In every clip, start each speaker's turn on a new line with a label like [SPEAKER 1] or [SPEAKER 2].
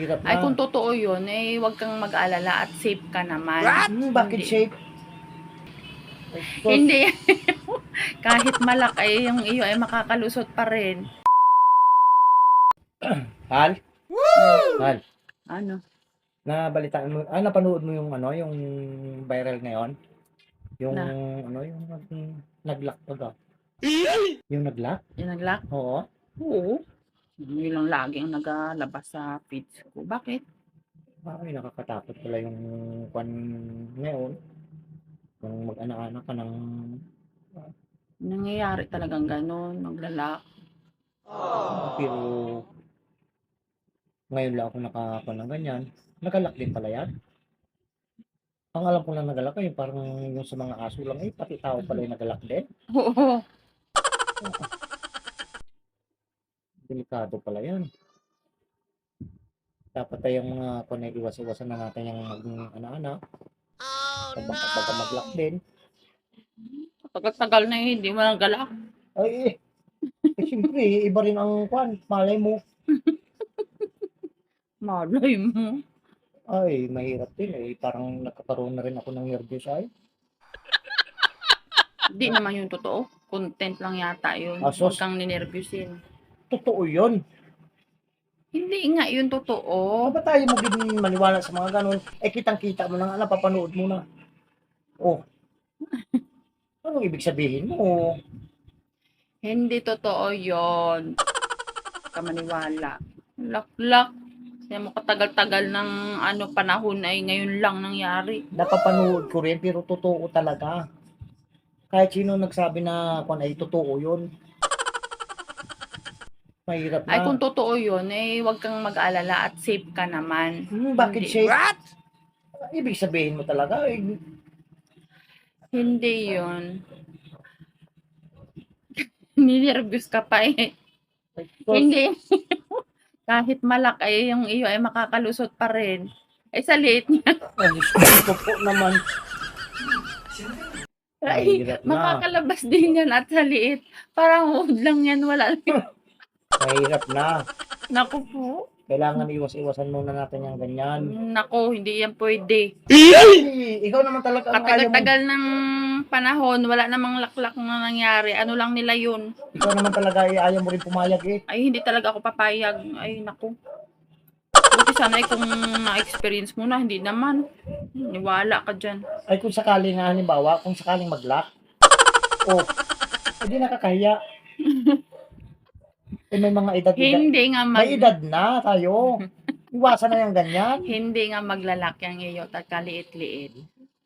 [SPEAKER 1] Hirap
[SPEAKER 2] Ay,
[SPEAKER 1] na.
[SPEAKER 2] kung totoo yun, eh, huwag kang mag-alala at safe ka naman.
[SPEAKER 1] Bakit
[SPEAKER 2] Hindi.
[SPEAKER 1] shape? Ay, sus.
[SPEAKER 2] Hindi. Kahit malaki yung iyo ay makakalusot pa rin.
[SPEAKER 1] Hal? Hal,
[SPEAKER 2] Ano?
[SPEAKER 1] nabalitaan mo, napanood mo yung yung viral ngayon? Yung
[SPEAKER 2] Na?
[SPEAKER 1] yung nag-lock ba? Yung nag-lock?
[SPEAKER 2] Yung nag-lock?
[SPEAKER 1] Oo.
[SPEAKER 2] Oo. Yun lang lagi ang nagalabas sa feeds ko. Bakit?
[SPEAKER 1] Ay, nakakatakot pala yung kwan ngayon. Kung mag-anak-anak ka ng
[SPEAKER 2] Nangyayari talagang ganun, maglalak.
[SPEAKER 1] pero ngayon lang ako nakakon ng ganyan. Nag-lock din pala yan. Ang alam ko lang nag-lock ay parang yung sa mga aso lang eh, pati tao pala yung nag-lock din.
[SPEAKER 2] Oo.
[SPEAKER 1] Delikado pala yan. Dapat ay yung mga kung iwas-iwasan na natin yung mag-anak-anak. Baka mag-lock din.
[SPEAKER 2] Tagal-tagal na hindi mo nagalak.
[SPEAKER 1] Ay, siyempre, iba rin ang kwan. Malay mo.
[SPEAKER 2] Malay mo.
[SPEAKER 1] Ay, mahirap din eh. Parang nagkakaroon na rin ako ng nervous ay.
[SPEAKER 2] Hindi naman yung totoo. Content lang yata yun.
[SPEAKER 1] Asos.
[SPEAKER 2] Huwag kang ninervyusin.
[SPEAKER 1] Totoo yun.
[SPEAKER 2] Hindi nga yun totoo.
[SPEAKER 1] Ba't tayo mo din maniwala sa mga ganun? Eh, kitang-kita mo na nga, napapanood mo na. Oh. Anong ibig sabihin mo?
[SPEAKER 2] Hindi totoo yun. Huwag ka maniwala. Lak-lak. Kaya mo katagal-tagal ng panahon ay ngayon lang nangyari.
[SPEAKER 1] Napapanood ko rin, pero totoo talaga. Kahit sino nagsabi na kung ay totoo yun. Mahirap na.
[SPEAKER 2] Ay, kung totoo yun, eh, huwag kang mag-alala at safe ka naman.
[SPEAKER 1] Bakit
[SPEAKER 2] Hindi.
[SPEAKER 1] shape? What? Ibig sabihin mo talaga, eh,
[SPEAKER 2] Hindi yun. Ninervyos ka pa eh.
[SPEAKER 1] sus,
[SPEAKER 2] Hindi. Kahit malaki yung iyo ay makakalusot pa rin. Ay, sa liit niya.
[SPEAKER 1] ay, Diyos ko po naman.
[SPEAKER 2] Ay,
[SPEAKER 1] Mahirap na.
[SPEAKER 2] makakalabas din yan at sa liit. Parang huwag lang yan, wala.
[SPEAKER 1] Mahirap na.
[SPEAKER 2] Naku po.
[SPEAKER 1] Kailangan iwas-iwasan muna natin yung ganyan.
[SPEAKER 2] Naku, hindi yan pwede.
[SPEAKER 1] Ay, ikaw naman talaga ang ayaw mo.
[SPEAKER 2] Katagal-tagal ng panahon, wala namang laklak na nangyari. Ano lang nila yun?
[SPEAKER 1] Ikaw naman talaga ayaw mo rin pumayag eh.
[SPEAKER 2] Ay, hindi talaga ako papayag. Ay, naku. Buti sana kung na-experience mo na, hindi naman. Niwala ka dyan.
[SPEAKER 1] Ay kung sakali nga halimbawa, kung sakaling mag-lock, oh, hindi nakakahiya. Eh may mga edad,
[SPEAKER 2] Hindi nga
[SPEAKER 1] may edad na tayo. Iwasan na yung ganyan.
[SPEAKER 2] hindi nga maglalak yung iyo at kaliit-liit.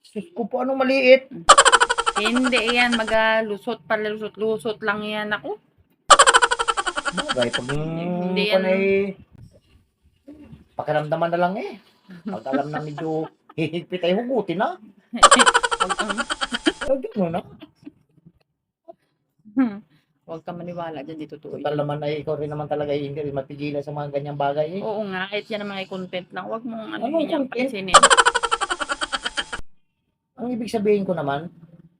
[SPEAKER 1] Sus ko po, anong maliit?
[SPEAKER 2] Hindi yan magalusot, palusot-lusot lang yan ako.
[SPEAKER 1] Bagay, pag
[SPEAKER 2] Hindi
[SPEAKER 1] kung
[SPEAKER 2] yan.
[SPEAKER 1] ay pakiramdaman na lang eh. Pag alam na medyo hihigpit ay hugutin na.
[SPEAKER 2] Huwag kang,
[SPEAKER 1] Ay, gano'n na.
[SPEAKER 2] huwag kang maniwala dyan, di totoo
[SPEAKER 1] Total
[SPEAKER 2] yun.
[SPEAKER 1] naman ay ikaw rin naman talaga hindi rin mapigilan sa mga ganyang bagay eh.
[SPEAKER 2] Oo nga, kahit yan naman ay content lang. Huwag mong
[SPEAKER 1] Anong
[SPEAKER 2] yung
[SPEAKER 1] content?
[SPEAKER 2] pansinin.
[SPEAKER 1] Ang ibig sabihin ko naman,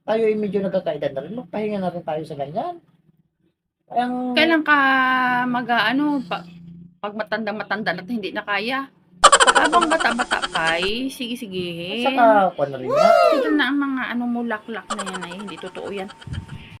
[SPEAKER 1] tayo ay medyo nagkakaedad na rin. Magpahinga na rin tayo sa ganyan.
[SPEAKER 2] Kailan ka pag matanda-matanda na hindi na kaya? Habang bata-bata pa, sige.
[SPEAKER 1] Saka, kung na rin yan.
[SPEAKER 2] Tigil na ang mga mulak-lak na yan ay hindi totoo yan.